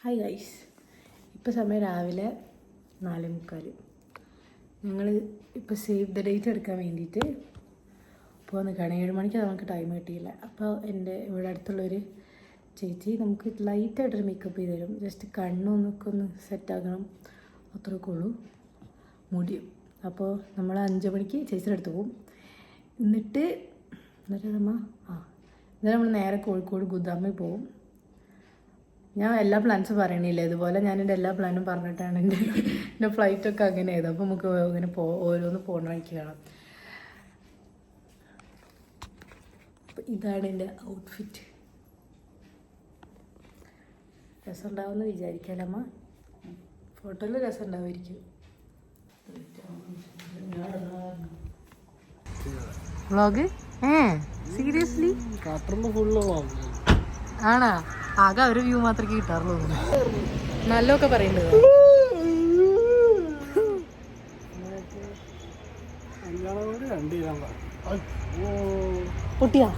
Hi guys, ഇപ്പോൾ സമയം രാവിലെ 4:45. ഞങ്ങൾ ഇപ്പോൾ സേവ് ദ ഡേറ്റ് എടുക്കാൻ വേണ്ടിയിട്ട് പോകാൻ നിൽക്കുകയാണ്. 7 മണിക്ക് നമുക്ക് ടൈം കിട്ടിയില്ല. അപ്പോൾ എൻ്റെ ഇവിടെ അടുത്തുള്ളൊരു ചേച്ചി നമുക്ക് ലൈറ്റായിട്ടൊരു മേക്കപ്പ് ചെയ്ത് തരും. ജസ്റ്റ് കണ്ണൊന്നൊക്കെ ഒന്ന് സെറ്റാക്കണം, അത്രയൊക്കെ ഉള്ളൂ. മുടിയും അപ്പോൾ നമ്മൾ 5 മണിക്ക് ചേച്ചിയുടെ അടുത്ത് പോകും. എന്നിട്ട് നമ്മൾ നേരെ കോഴിക്കോട് ഗുദാമിൽ പോകും. ഞാൻ എല്ലാ പ്ലാൻസും പറയണില്ല, ഇതുപോലെ ഞാൻ എൻ്റെ എല്ലാ പ്ലാനും പറഞ്ഞിട്ടാണ് എൻ്റെ ഫ്ലൈറ്റൊക്കെ അങ്ങനെ ചെയ്തത്. അപ്പോൾ നമുക്ക് ഇങ്ങനെ ഓരോന്ന് പോകണ വഴിക്ക് കാണാം. അപ്പോൾ ഇതാണ് എൻ്റെ ഔട്ട്ഫിറ്റ്. രസം ഉണ്ടാവുമെന്ന് വിചാരിക്കാലമ്മ, ഫോട്ടോയിൽ രസം ഉണ്ടാവുമായിരിക്കും. വ്ളോഗ് സീരിയസ്ലി ആണാ? ആകെ ഒരു വ്യൂ മാത്രമേ കിട്ടാറുള്ളൂ. നല്ലൊക്കെ പറയുന്നത് പൊട്ടിയാ.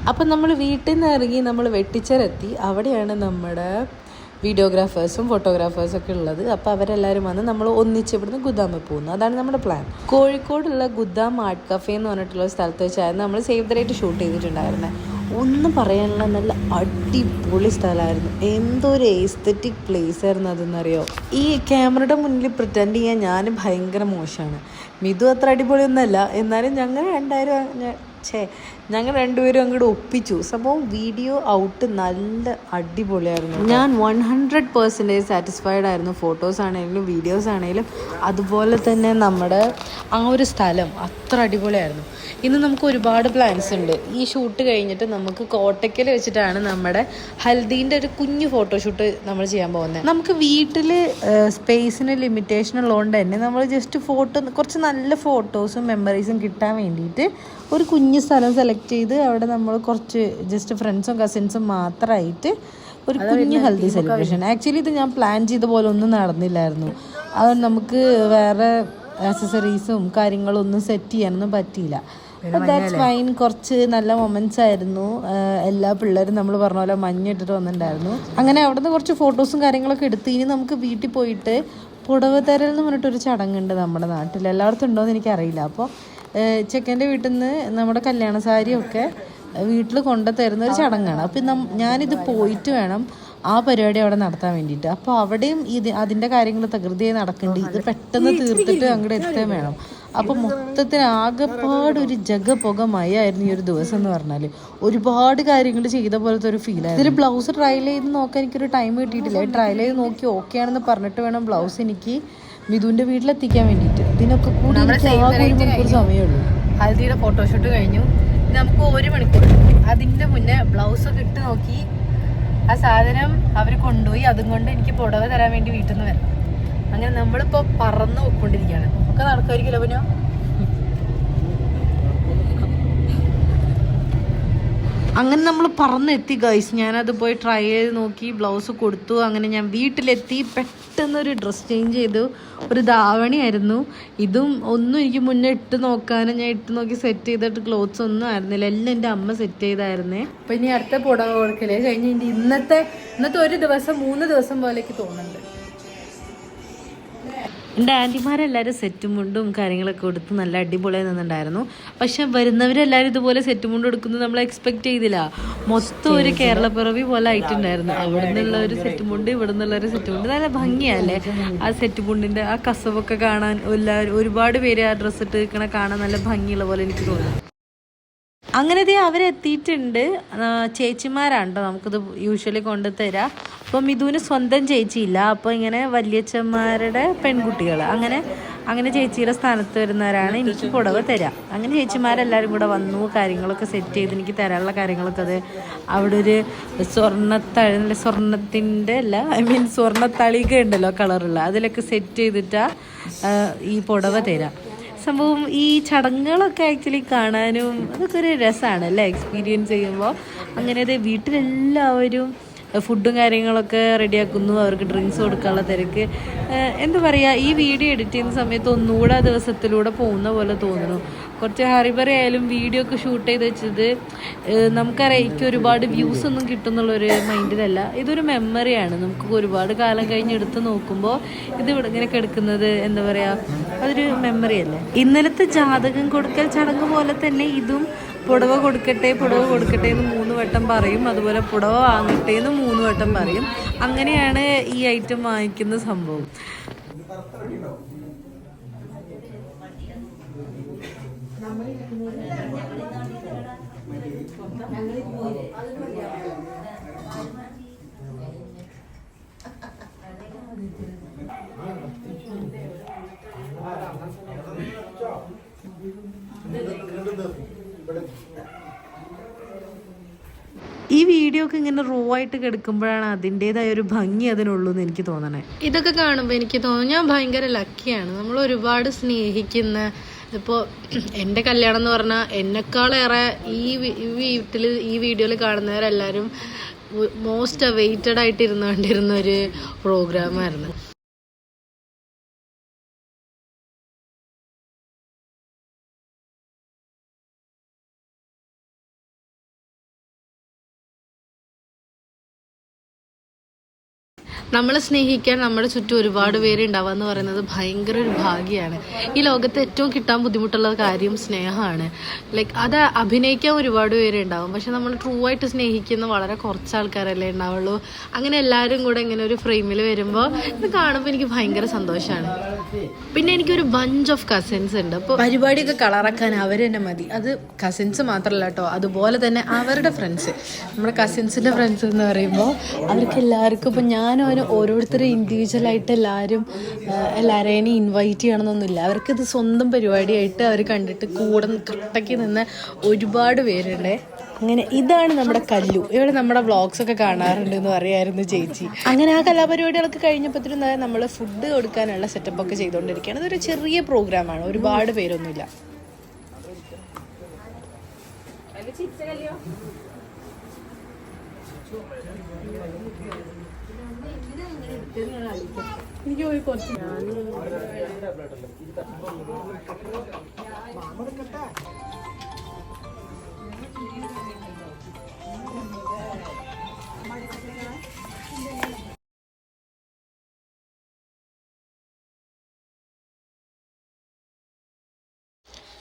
അപ്പം നമ്മൾ വീട്ടിൽ നിന്ന് ഇറങ്ങി നമ്മൾ വെട്ടിച്ചെരെത്തി. അവിടെയാണ് നമ്മുടെ വീഡിയോഗ്രാഫേഴ്സും ഫോട്ടോഗ്രാഫേഴ്സും ഒക്കെ ഉള്ളത്. അപ്പോൾ അവരെല്ലാവരും വന്ന് നമ്മൾ ഒന്നിച്ച് ഇവിടുന്ന് ഗുദാമിൽ പോകുന്നു. അതാണ് നമ്മുടെ പ്ലാൻ. കോഴിക്കോടുള്ള ഗുദാം ആർട്ട് കഫേ എന്ന് പറഞ്ഞിട്ടുള്ള സ്ഥലത്ത് വെച്ചായിരുന്നു നമ്മൾ സേവ് ദ ഡേറ്റ് ഷൂട്ട് ചെയ്തിട്ടുണ്ടായിരുന്നത്. ഒന്നും പറയാനുള്ള നല്ല അടിപൊളി സ്ഥലമായിരുന്നു. എന്തോ ഒരു എസ്തെറ്റിക് പ്ലേസ് ആയിരുന്നു അതെന്നറിയോ. ഈ ക്യാമറയുടെ മുന്നിൽ പ്രിറ്റൻഡ് ചെയ്യാൻ ഞാൻ ഭയങ്കര മോശമാണ്. മിതു അത്ര അടിപൊളിയൊന്നുമല്ല, എന്നാലും ഞങ്ങൾ രണ്ടുപേരും അങ്ങോട്ട് ഒപ്പിച്ചു. സംഭവം വീഡിയോ ഔട്ട് നല്ല അടിപൊളിയായിരുന്നു. ഞാൻ 100% സാറ്റിസ്ഫൈഡ് ആയിരുന്നു. ഫോട്ടോസ് ആണെങ്കിലും വീഡിയോസ് ആണെങ്കിലും അതുപോലെ തന്നെ നമ്മുടെ ആ ഒരു സ്ഥലം അത്ര അടിപൊളിയായിരുന്നു. ഇന്ന് നമുക്ക് ഒരുപാട് പ്ലാൻസ് ഉണ്ട്. ഈ ഷൂട്ട് കഴിഞ്ഞിട്ട് നമുക്ക് കോട്ടയ്ക്കൽ വെച്ചിട്ടാണ് നമ്മുടെ ഹൽദീൻ്റെ ഒരു കുഞ്ഞു ഫോട്ടോഷൂട്ട് നമ്മൾ ചെയ്യാൻ പോകുന്നത്. നമുക്ക് വീട്ടിൽ സ്പേസിന് ലിമിറ്റേഷൻ ഉള്ളതുകൊണ്ട് തന്നെ നമ്മൾ ജസ്റ്റ് കുറച്ച് നല്ല ഫോട്ടോസും മെമ്മറീസും കിട്ടാൻ വേണ്ടിയിട്ട് ഒരു കുഞ്ഞു സ്ഥലം സെലക്ട് ചെയ്ത് അവിടെ നമ്മൾ കുറച്ച് ജസ്റ്റ് ഫ്രണ്ട്സും കസിൻസും മാത്രമായിട്ട് ഒരു കുഞ്ഞു ഹൽദി സെലിബ്രേഷൻ. ആക്ച്വലി ഇത് ഞാൻ പ്ലാൻ ചെയ്ത പോലെ ഒന്നും നടന്നില്ലായിരുന്നു. അത് നമുക്ക് വേറെ ആക്സസറീസും കാര്യങ്ങളൊന്നും സെറ്റ് ചെയ്യാനൊന്നും പറ്റിയില്ല. That's fine. കുറച്ച് നല്ല മൊമെന്റ്സ് ആയിരുന്നു. എല്ലാ പിള്ളേരും നമ്മൾ പറഞ്ഞ പോലെ മഞ്ഞിട്ടിട്ട് വന്നിട്ടുണ്ടായിരുന്നു. അങ്ങനെ അവിടുന്ന് കുറച്ച് ഫോട്ടോസും കാര്യങ്ങളൊക്കെ എടുത്ത് ഇനി നമുക്ക് വീട്ടിൽ പോയിട്ട് പുടവ തരൽ എന്ന് പറഞ്ഞിട്ടൊരു ചടങ്ങുണ്ട് നമ്മുടെ നാട്ടിൽ. എല്ലായിടത്തും ഉണ്ടോയെന്ന് എനിക്കറിയില്ല. അപ്പോൾ ചെക്കൻ്റെ വീട്ടിൽ നിന്ന് നമ്മുടെ കല്യാണ സാരിയൊക്കെ വീട്ടിൽ കൊണ്ടു തരുന്ന ഒരു ചടങ്ങാണ്. അപ്പം ഞാനിത് പോയിട്ട് വേണം ആ പരിപാടി അവിടെ നടത്താൻ വേണ്ടിയിട്ട്. അപ്പോൾ അവിടെയും അതിൻ്റെ കാര്യങ്ങൾ തകൃതിയായി നടക്കേണ്ടി ഇത് പെട്ടെന്ന് തീർത്തിട്ട് അങ്ങോട്ട് എത്താൻ വേണം. അപ്പോൾ മൊത്തത്തിൽ ആകെപ്പാടൊരു ജഗപുകമയായിരുന്നു ഈ ഒരു ദിവസം എന്ന് പറഞ്ഞാൽ. ഒരുപാട് കാര്യങ്ങൾ ചെയ്ത പോലത്തെ ഒരു ഫീലായിരുന്നു. ഇതിൽ ബ്ലൗസ് ട്രയൽ ചെയ്ത് നോക്കാൻ എനിക്കൊരു ടൈം കിട്ടിയിട്ടില്ല. ട്രയൽ ചെയ്ത് നോക്കി ഓക്കെ ആണെന്ന് പറഞ്ഞിട്ട് വേണം ബ്ലൗസ് എനിക്ക് മിഥുവിൻ്റെ വീട്ടിലെത്തിക്കാൻ വേണ്ടിയിട്ട്. ഇതിനൊക്കെ കൂടി എനിക്ക് ആകെ 1 മണിക്കൂർ സമയമുള്ളൂ. ഹൽദിയുടെ ഫോട്ടോഷൂട്ട് കഴിഞ്ഞു. നമുക്ക് 1 മണിക്കൂർ. അതിൻ്റെ മുന്നേ ബ്ലൗസൊക്കെ ഇട്ട് നോക്കി ആ സാധനം അവർ കൊണ്ടുപോയി. അതും കൊണ്ട് എനിക്ക് പുടവ തരാൻ വേണ്ടി വീട്ടിൽ നിന്ന് വരണം. അങ്ങനെ നമ്മളിപ്പോൾ പറന്ന് പോയിക്കൊണ്ടിരിക്കുകയാണ്. ഒക്കെ നടക്കുമായിരിക്കില്ല പിന്നെ. അങ്ങനെ നമ്മൾ പറന്നെത്തി ഗൈസ്. ഞാനത് പോയി ട്രൈ ചെയ്ത് നോക്കി, ബ്ലൗസ് കൊടുത്തു. അങ്ങനെ ഞാൻ വീട്ടിലെത്തി. പെട്ടെന്നൊരു ഡ്രസ്സ് ചേഞ്ച് ചെയ്തു. ഒരു ധാവണിയായിരുന്നു. ഇതും ഒന്നും എനിക്ക് മുന്നേ ഇട്ട് നോക്കാനും ഞാൻ ഇട്ട് നോക്കി സെറ്റ് ചെയ്തിട്ട് ക്ലോത്ത്സ് ഒന്നും ആയിരുന്നില്ല. എല്ലാം എൻ്റെ അമ്മ സെറ്റ് ചെയ്തായിരുന്നേ. അപ്പം ഇനി അടുത്ത പുടവ കൊടുക്കലേ കഴിഞ്ഞ് ഇന്നത്തെ ഒരു ദിവസം 3 ദിവസം പോലെയൊക്കെ തോന്നുന്നുണ്ട്. എൻ്റെ ആൻറ്റിമാരെല്ലാവരും സെറ്റും മുണ്ടും കാര്യങ്ങളൊക്കെ കൊടുത്ത് നല്ല അടിപൊളിയായി നിന്നുണ്ടായിരുന്നു. പക്ഷെ വരുന്നവരെല്ലാവരും ഇതുപോലെ സെറ്റും മുണ്ടും എടുക്കുന്നത് നമ്മൾ എക്സ്പെക്ട് ചെയ്തില്ല. മൊത്തം ഒരു കേരളപ്പിറവി പോലെ ആയിട്ടുണ്ടായിരുന്നു. അവിടെ നിന്നുള്ള ഒരു സെറ്റും മുണ്ട്, ഇവിടെ നിന്നുള്ള ഒരു സെറ്റും മുണ്ട്. നല്ല ഭംഗിയല്ലേ ആ സെറ്റും മുണ്ടിൻ്റെ ആ കസവൊക്കെ കാണാൻ. ഒരുപാട് പേര് ആ ഡ്രസ്സ് ഇട്ട് നിൽക്കണ കാണാൻ നല്ല ഭംഗിയുള്ള പോലെ എനിക്ക് തോന്നി. അങ്ങനെ അവരെത്തിയിട്ടുണ്ട്. ചേച്ചിമാരാണ് കേട്ടോ നമുക്കിത് യൂഷ്വലി കൊണ്ടുതരാം. അപ്പം മിഥുവിന് സ്വന്തം ചേച്ചിയില്ല. അപ്പോൾ ഇങ്ങനെ വല്യച്ഛന്മാരുടെ പെൺകുട്ടികൾ അങ്ങനെ ചേച്ചിയുടെ സ്ഥാനത്ത് വരുന്നവരാണ് എനിക്ക് പുടവ തരാം. അങ്ങനെ ചേച്ചിമാരെല്ലാവരും കൂടെ വന്നു. കാര്യങ്ങളൊക്കെ സെറ്റ് ചെയ്ത് എനിക്ക് തരാനുള്ള കാര്യങ്ങളൊക്കെ അത് അവിടെ ഒരു സ്വർണ്ണത്തിൻ്റെ സ്വർണ്ണത്തളിക ഉണ്ടല്ലോ കളറുള്ള, അതിലൊക്കെ സെറ്റ് ചെയ്തിട്ടാണ് ഈ പുടവ തരാം. സംഭവം ഈ ചടങ്ങുകളൊക്കെ ആക്ച്വലി കാണാനും അതൊക്കെ ഒരു രസമാണ് അല്ലേ, എക്സ്പീരിയൻസ് ചെയ്യുമ്പോൾ. അങ്ങനെ വീട്ടിലെല്ലാവരും ഫുഡും കാര്യങ്ങളൊക്കെ റെഡിയാക്കുന്നു. അവർക്ക് ഡ്രിങ്ക്സ് കൊടുക്കാനുള്ള തിരക്ക്. എന്താ പറയുക, ഈ വീഡിയോ എഡിറ്റ് ചെയ്യുന്ന സമയത്ത് ഒന്നുകൂടെ ആ ദിവസത്തിലൂടെ പോകുന്ന പോലെ തോന്നുന്നു. കുറച്ച് ഹറിബറി ആയാലും വീഡിയോ ഒക്കെ ഷൂട്ട് ചെയ്ത് വെച്ചത് നമുക്കറിയാം എനിക്ക് ഒരുപാട് വ്യൂസ് ഒന്നും കിട്ടുന്നുള്ളൊരു മൈൻഡിലല്ല. ഇതൊരു മെമ്മറിയാണ്. നമുക്ക് ഒരുപാട് കാലം കഴിഞ്ഞ് എടുത്ത് നോക്കുമ്പോൾ ഇത് ഇവിടെ ഇങ്ങനെ കിടക്കുന്നത് എന്താ പറയുക, അതൊരു മെമ്മറി അല്ലേ. ഇന്നലത്തെ ജാതകം കൊടുക്കൽ ചടങ്ങ് പോലെ തന്നെ ഇതും പുടവ കൊടുക്കട്ടെ എന്ന് 3 വട്ടം പറയും. അതുപോലെ പുടവ വാങ്ങട്ടെ എന്ന് 3 വട്ടം പറയും. അങ്ങനെയാണ് ഈ ഐറ്റം വാങ്ങിക്കുന്ന സംഭവം. ഈ വീഡിയോ ഒക്കെ ഇങ്ങനെ റോ ആയിട്ട് കിടക്കുമ്പോഴാണ് അതിൻ്റെതായ ഒരു ഭംഗി അതിനുള്ളൂ എന്ന് എനിക്ക് തോന്നണേ. ഇതൊക്കെ കാണുമ്പോൾ എനിക്ക് തോന്നുന്നു ഞാൻ ഭയങ്കര ലക്കിയാണ്. നമ്മൾ ഒരുപാട് സ്നേഹിക്കുന്ന, ഇപ്പോൾ എൻ്റെ കല്യാണം എന്ന് പറഞ്ഞാൽ എന്നെക്കാളേറെ ഈ വീട്ടിൽ ഈ വീഡിയോയിൽ കാണുന്നവരെല്ലാവരും മോസ്റ്റ് അവൈറ്റഡ് ആയിട്ട് ഇരുന്നുകൊണ്ടിരുന്ന ഒരു പ്രോഗ്രാമായിരുന്നു. നമ്മളെ സ്നേഹിക്കാൻ നമ്മുടെ ചുറ്റും ഒരുപാട് പേര് ഉണ്ടാവുക എന്ന് പറയുന്നത് ഭയങ്കര ഒരു ഭാഗ്യമാണ്. ഈ ലോകത്ത് ഏറ്റവും കിട്ടാൻ ബുദ്ധിമുട്ടുള്ള കാര്യം സ്നേഹമാണ്. ലൈക്ക് അത് അഭിനയിക്കാൻ ഒരുപാട് പേരുണ്ടാവും, പക്ഷെ നമ്മൾ ട്രൂ ആയിട്ട് സ്നേഹിക്കുന്ന വളരെ കുറച്ച് ആൾക്കാരല്ലേ ഉണ്ടാവുള്ളൂ. അങ്ങനെ എല്ലാവരും കൂടെ ഇങ്ങനെ ഒരു ഫ്രെയിമിൽ വരുമ്പോൾ ഇത് കാണുമ്പോൾ എനിക്ക് ഭയങ്കര സന്തോഷമാണ്. പിന്നെ എനിക്കൊരു ബഞ്ച് ഓഫ് കസിൻസ് ഉണ്ട്. അപ്പോൾ പരിപാടിയൊക്കെ കളറാക്കാൻ അവർ തന്നെ മതി. അത് കസിൻസ് മാത്രമല്ല കേട്ടോ, അതുപോലെ തന്നെ അവരുടെ ഫ്രണ്ട്സ്, നമ്മുടെ കസിൻസിൻ്റെ ഫ്രണ്ട്സ് എന്ന് പറയുമ്പോൾ അവർക്ക് എല്ലാവർക്കും ഇപ്പം ഞാനും ഓരോരുത്തരും ഇൻഡിവിജ്വലായിട്ട് എല്ലാവരെയും ഇൻവൈറ്റ് ചെയ്യണമെന്നൊന്നുമില്ല. അവർക്കിത് സ്വന്തം പരിപാടിയായിട്ട് അവർ കണ്ടിട്ട് കൂടെ കട്ടയ്ക്ക് നിന്ന് ഒരുപാട് പേരുണ്ട്. അങ്ങനെ ഇതാണ് നമ്മുടെ കല്ലു. ഇവിടെ നമ്മുടെ വ്ളോഗ്സ് ഒക്കെ കാണാറുണ്ട് എന്ന് പറയായിരുന്നു ചേച്ചി. അങ്ങനെ ആ കലാപരിപാടികളൊക്കെ കഴിഞ്ഞപ്പോഴത്തേനും നമ്മൾ ഫുഡ് കൊടുക്കാനുള്ള സെറ്റപ്പൊക്കെ ചെയ്തുകൊണ്ടിരിക്കുകയാണ്. അതൊരു ചെറിയ പ്രോഗ്രാമാണ്, ഒരുപാട് പേരൊന്നുമില്ല. എനിക്ക് പോയി കുറച്ച്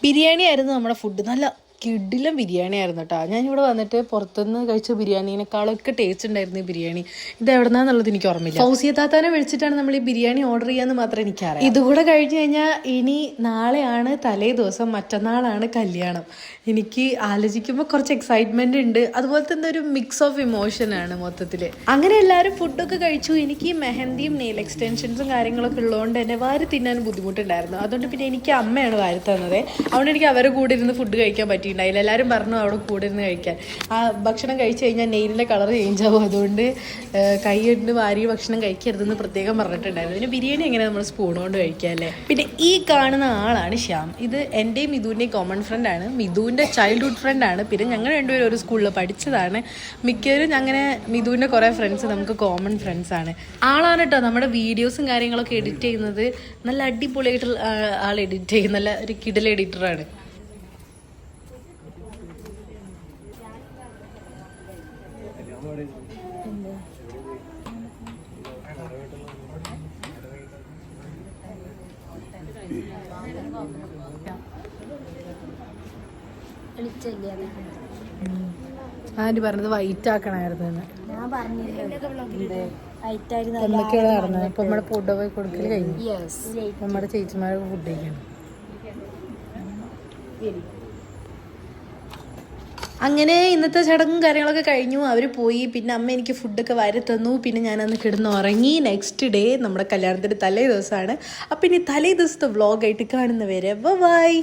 ബിരിയാണി ആയിരുന്നു നമ്മുടെ ഫുഡ്. നല്ല കിടിലം ബിരിയാണി ആയിരുന്നു കേട്ടോ. ഞാനിവിടെ വന്നിട്ട് പുറത്തുനിന്ന് കഴിച്ച ബിരിയാണീനേക്കാളൊക്കെ ടേസ്റ്റ് ഉണ്ടായിരുന്നു ഈ ബിരിയാണി. ഇത് എവിടെന്നാന്നുള്ളത് എനിക്ക് ഓർമ്മയില്ല. ഫൗസിയ താത്താനെ വിളിച്ചിട്ടാണ് നമ്മൾ ഈ ബിരിയാണി ഓർഡർ ചെയ്യാന്ന് മാത്രമേ എനിക്കറിയാം. ഇതുകൂടെ കഴിഞ്ഞ് കഴിഞ്ഞാൽ ഇനി നാളെയാണ് തലേ ദിവസം, മറ്റന്നാളാണ് കല്യാണം. എനിക്ക് ആലോചിക്കുമ്പോൾ കുറച്ച് എക്സൈറ്റ്മെന്റ് ഉണ്ട്, അതുപോലെ തന്നെ ഒരു മിക്സ് ഓഫ് ഇമോഷനാണ് മൊത്തത്തിൽ. അങ്ങനെ എല്ലാവരും ഫുഡൊക്കെ കഴിച്ചു. എനിക്ക് മെഹന്തിയും നെയിൽ എക്സ്റ്റൻഷൻസും കാര്യങ്ങളൊക്കെ ഉള്ളതുകൊണ്ട് തന്നെ വാരി തിന്നാൻ ബുദ്ധിമുട്ടുണ്ടായിരുന്നു. അതുകൊണ്ട് പിന്നെ എനിക്ക് അമ്മയാണ് വാരി തന്നത്. അതുകൊണ്ട് എനിക്ക് അവരുടെ കൂടെ ഇരുന്ന് ഫുഡ് കഴിക്കാൻ പറ്റിയിട്ടുണ്ടായില്ല. എല്ലാവരും പറഞ്ഞു അവിടെ കൂടെ ഇരുന്ന് കഴിക്കാൻ. ആ ഭക്ഷണം കഴിച്ചു കഴിഞ്ഞാൽ നെയിലിൻ്റെ കളർ ചേഞ്ച് ആവും, അതുകൊണ്ട് കൈ കൊണ്ട് വാരി ഭക്ഷണം കഴിക്കരുതെന്ന് പ്രത്യേകം പറഞ്ഞിട്ടുണ്ടായിരുന്നു. പിന്നെ ബിരിയാണി എങ്ങനെ നമ്മൾ സ്പൂൺ കൊണ്ട് കഴിക്കാം അല്ലേ. പിന്നെ ഈ കാണുന്ന ആളാണ് ശ്യാം. ഇത് എൻ്റെയും മിഥുവിൻ്റെയും കോമൺ ഫ്രണ്ടാണ്. മിഥുവിൻ്റെ ചൈൽഡ്ഹുഡ് ഫ്രണ്ടാണ്. പിന്നെ ഞങ്ങൾ രണ്ടുപേരും ഒരു സ്കൂളിൽ പഠിച്ചതാണ്. മിക്കവരും അങ്ങനെ മിഥുവിൻ്റെ കുറേ ഫ്രണ്ട്സ് നമുക്ക് കോമൺ ഫ്രണ്ട്സാണ്. ആളാണ് കേട്ടോ നമ്മുടെ വീഡിയോസും കാര്യങ്ങളൊക്കെ എഡിറ്റ് ചെയ്യുന്നത്. നല്ല അടിപൊളിയായിട്ടുള്ള ആൾ എഡിറ്റ് ചെയ്യും. നല്ല ഒരു കിടിൽ എഡിറ്ററാണ്. ആന്റി പറഞ്ഞത് വൈറ്റ് ആക്കണമായിരുന്നു. എന്തൊക്കെയാണ് പറഞ്ഞത്? ഇപ്പൊ നമ്മുടെ ഫുഡ് പോയി കൊടുക്കൽ കഴിഞ്ഞു. നമ്മുടെ ചേച്ചിമാരൊക്കെ ഫുഡ് കഴിക്കണം. അങ്ങനെ ഇന്നത്തെ ചടങ്ങും കാര്യങ്ങളൊക്കെ കഴിഞ്ഞു. അവർ പോയി. പിന്നെ അമ്മ എനിക്ക് ഫുഡൊക്കെ വാരി തന്നു. പിന്നെ ഞാനന്ന് കിടന്നുറങ്ങി. നെക്സ്റ്റ് ഡേ നമ്മുടെ കല്യാണത്തിൻ്റെ തലേ ദിവസമാണ്. അപ്പം ഇനി തലേ ദിവസത്തെ വ്ളോഗായിട്ട് കാണുന്നവരെ ബൈ.